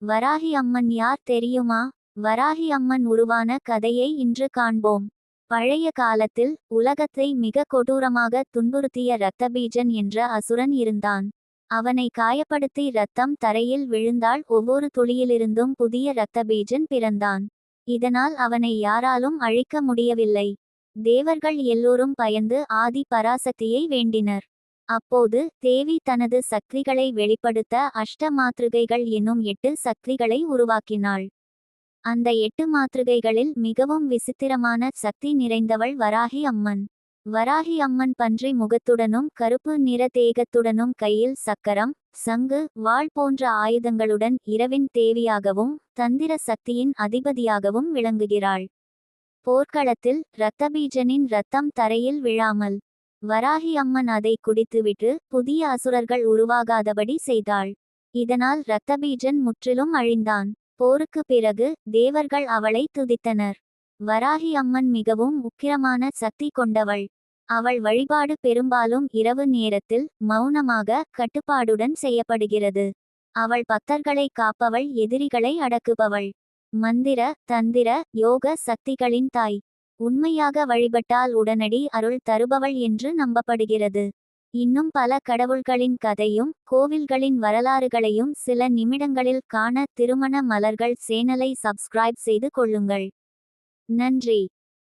வராகி அம்மன் யார் தெரியுமா? வராகி அம்மன் உருவான கதையை இன்று காண்போம். பழைய காலத்தில் உலகத்தை மிக கொடூரமாக துன்புறுத்திய இரத்தபீஜன் என்ற அசுரன் இருந்தான். அவனை காயப்படுத்தி இரத்தம் தரையில் விழுந்தால் ஒவ்வொரு துளியிலிருந்தும் புதிய இரத்தபீஜன் பிறந்தான். இதனால் அவனை யாராலும் அழிக்க முடியவில்லை. தேவர்கள் எல்லோரும் பயந்து ஆதி பராசக்தியை வேண்டினர். அப்போது தேவி தனது சக்திகளை வெளிப்படுத்த அஷ்ட மாத்ருகைகள் என்னும் 8 சக்திகளை உருவாக்கினாள். அந்த 8 மாத்ருகைகளில் மிகவும் விசித்திரமான சக்தி நிறைந்தவள் வராகி அம்மன். வராகி அம்மன் பன்றி முகத்துடனும் கருப்பு நிற தேகத்துடனும் கையில் சக்கரம், சங்கு, வாள் போன்ற ஆயுதங்களுடன் இரவின் தேவியாகவும் தந்திர சக்தியின் அதிபதியாகவும் விளங்குகிறாள். போர்க்களத்தில் இரத்தபீஜனின் இரத்தம் தரையில் விழாமல் வராகி அம்மன் அதை குடித்துவிட்டு புதிய அசுரர்கள் உருவாகாதபடி செய்தாள். இதனால் இரத்தபீஜன் முற்றிலும் அழிந்தான். போருக்கு பிறகு தேவர்கள் அவளை துதித்தனர். வராகி அம்மன் மிகவும் உக்கிரமான சக்தி கொண்டவள். அவள் வழிபாடு பெரும்பாலும் இரவு நேரத்தில் மௌனமாக கட்டுப்பாடுடன் செய்யப்படுகிறது. அவள் பக்தர்களை காப்பவள், எதிரிகளை அடக்குபவள். மந்திர தந்திர யோக சக்திகளின் தாய். உண்மையாக வழிபட்டால் உடனடி அருள் தருபவள் என்று நம்பப்படுகிறது. இன்னும் பல கடவுள்களின் கதையும் கோவில்களின் வரலாறுகளையும் சில நிமிடங்களில் காண திருமண மலர்கள் சேனலை சப்ஸ்கிரைப் செய்து கொள்ளுங்கள். நன்றி.